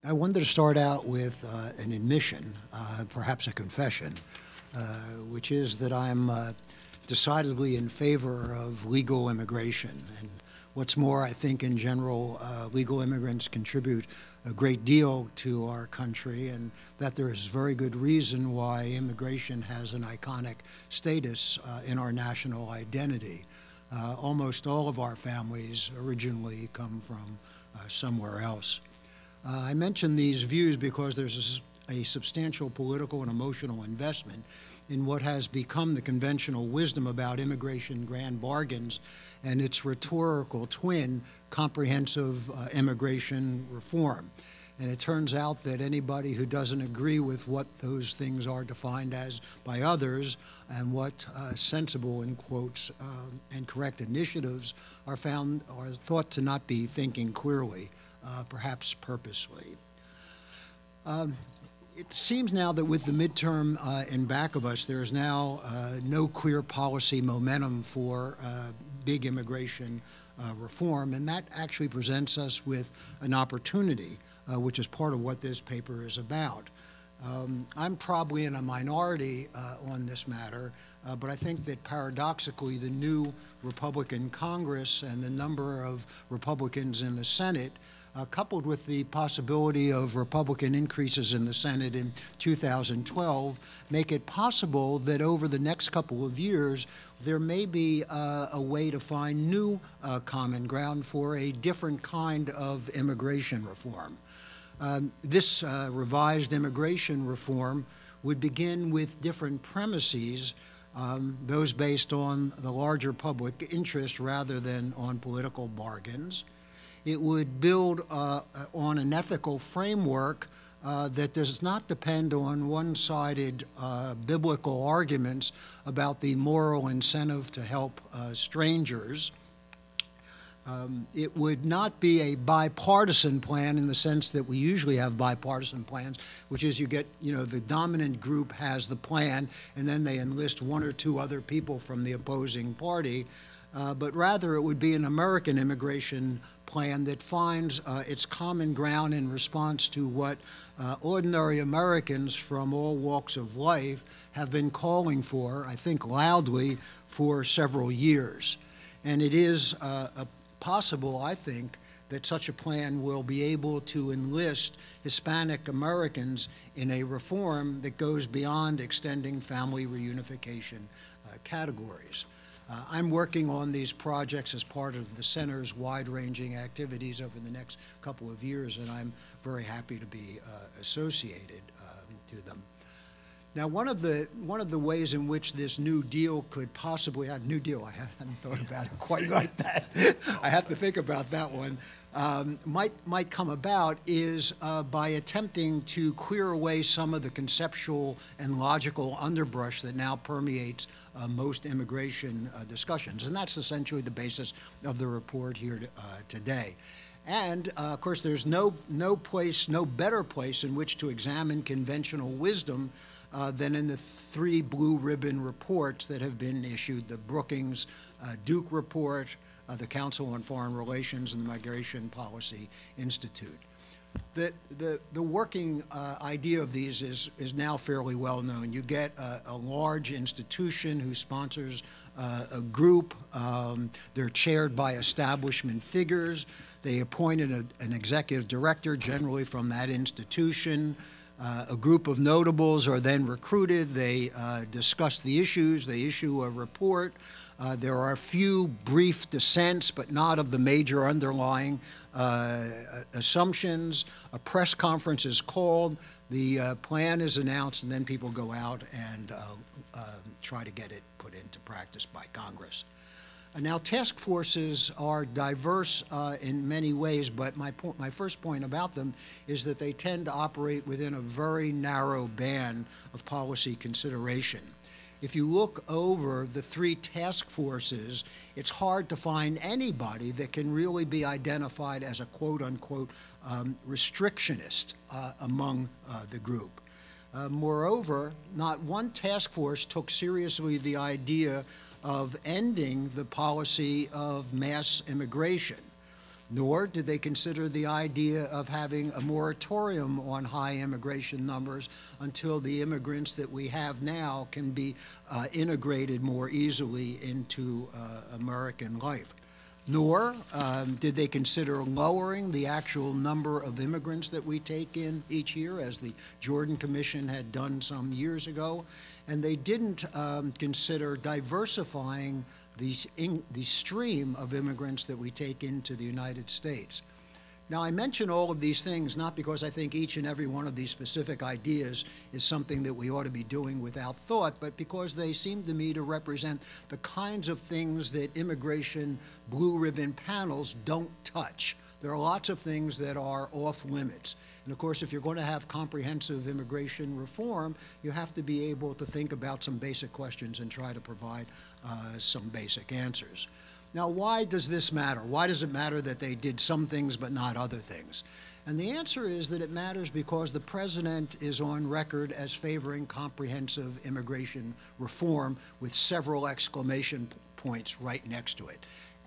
I wanted to start out with an admission, perhaps a confession, which is that I'm decidedly in favor of legal immigration. And what's more, I think in general, legal immigrants contribute a great deal to our country, and that there is very good reason why immigration has an iconic status in our national identity. Almost all of our families originally come from somewhere else. I mention these views because there's a substantial political and emotional investment in what has become the conventional wisdom about immigration grand bargains and its rhetorical twin, comprehensive immigration reform. And it turns out that anybody who doesn't agree with what those things are defined as by others and what sensible, in quotes, and correct initiatives are thought to not be thinking clearly, perhaps purposely. It seems now that with the midterm in back of us, there is now no clear policy momentum for big immigration reform, and that actually presents us with an opportunity, which is part of what this paper is about. I'm probably in a minority on this matter, but I think that paradoxically the new Republican Congress and the number of Republicans in the Senate, coupled with the possibility of Republican increases in the Senate in 2012, make it possible that over the next couple of years there may be a way to find new common ground for a different kind of immigration reform. This revised immigration reform would begin with different premises, those based on the larger public interest rather than on political bargains. It would build on an ethical framework that does not depend on one-sided biblical arguments about the moral incentive to help strangers. It would not be a bipartisan plan in the sense that we usually have bipartisan plans, which is you get, the dominant group has the plan and then they enlist one or two other people from the opposing party. But rather it would be an American immigration plan that finds its common ground in response to what ordinary Americans from all walks of life have been calling for, I think loudly, for several years. And it is possible, I think, that such a plan will be able to enlist Hispanic Americans in a reform that goes beyond extending family reunification categories. I'm working on these projects as part of the Center's wide-ranging activities over the next couple of years, and I'm very happy to be associated to them. Now, one of the ways in which this New Deal could possibly have New Deal, I hadn't thought about it quite like that. I have to think about that one. Might come about is by attempting to clear away some of the conceptual and logical underbrush that now permeates most immigration discussions. And that's essentially the basis of the report here today. And, of course, there's no better place in which to examine conventional wisdom than in the three blue ribbon reports that have been issued, the Brookings-Duke report, the Council on Foreign Relations, and the Migration Policy Institute. The working idea of these is now fairly well known. You get a large institution who sponsors a group. They're chaired by establishment figures. They appoint an executive director, generally from that institution. A group of notables are then recruited. They discuss the issues. They issue a report. There are a few brief dissents, but not of the major underlying assumptions. A press conference is called. The plan is announced, and then people go out and try to get it put into practice by Congress. Now, task forces are diverse in many ways, but my first point about them is that they tend to operate within a very narrow band of policy consideration. If you look over the three task forces, it's hard to find anybody that can really be identified as a quote-unquote restrictionist among the group. Moreover, not one task force took seriously the idea of ending the policy of mass immigration. Nor did they consider the idea of having a moratorium on high immigration numbers until the immigrants that we have now can be integrated more easily into American life. Nor did they consider lowering the actual number of immigrants that we take in each year, as the Jordan Commission had done some years ago. And they didn't consider diversifying the stream of immigrants that we take into the United States. Now, I mention all of these things not because I think each and every one of these specific ideas is something that we ought to be doing without thought, but because they seem to me to represent the kinds of things that immigration blue ribbon panels don't touch. There are lots of things that are off limits. And of course, if you're going to have comprehensive immigration reform, you have to be able to think about some basic questions and try to provide some basic answers. Now, why does this matter? Why does it matter that they did some things but not other things? And the answer is that it matters because the president is on record as favoring comprehensive immigration reform with several exclamation points right next to it.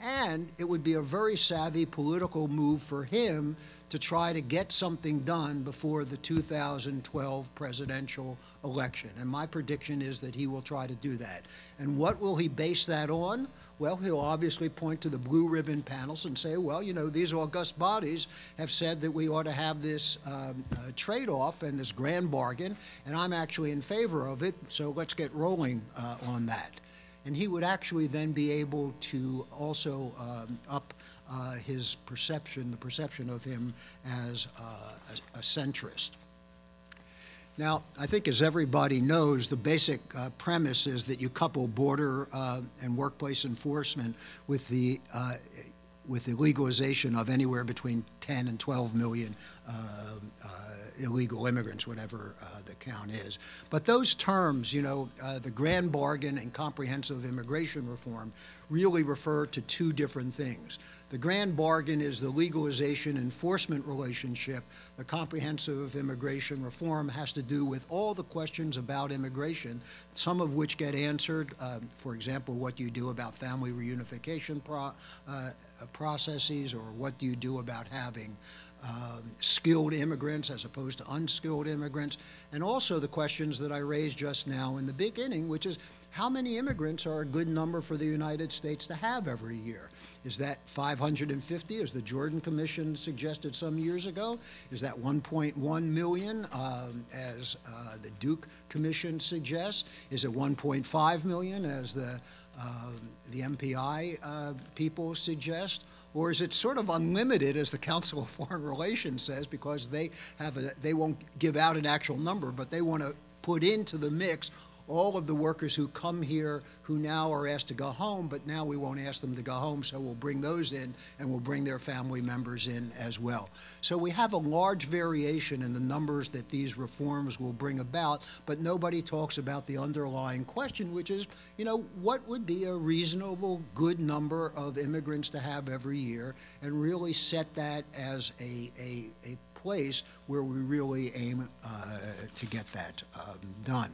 And it would be a very savvy political move for him to try to get something done before the 2012 presidential election. And my prediction is that he will try to do that. And what will he base that on? Well, he'll obviously point to the blue ribbon panels and say, well, you know, these august bodies have said that we ought to have this trade-off and this grand bargain, and I'm actually in favor of it, so let's get rolling on that. And he would actually then be able to also up his perception, the perception of him as a centrist. Now, I think as everybody knows, the basic premise is that you couple border and workplace enforcement with the legalization of anywhere between 10 and 12 million illegal immigrants, whatever the count is. But those terms, you know, the grand bargain and comprehensive immigration reform really refer to two different things. The grand bargain is the legalization enforcement relationship. The comprehensive immigration reform has to do with all the questions about immigration, some of which get answered, for example, what do you do about family reunification processes, or what do you do about having skilled immigrants as opposed to unskilled immigrants, and also the questions that I raised just now in the beginning, which is how many immigrants are a good number for the United States to have every year? Is that 550, as the Jordan Commission suggested some years ago? Is that 1.1 million, as the Duke Commission suggests? Is it 1.5 million, as the MPI people suggest? Or is it sort of unlimited, as the Council of Foreign Relations says, because they won't give out an actual number, but they want to put into the mix all of the workers who come here who now are asked to go home, but now we won't ask them to go home, so we'll bring those in and we'll bring their family members in as well. So we have a large variation in the numbers that these reforms will bring about, but nobody talks about the underlying question, which is, you know, what would be a reasonable, good number of immigrants to have every year, and really set that as a place where we really aim to get that done.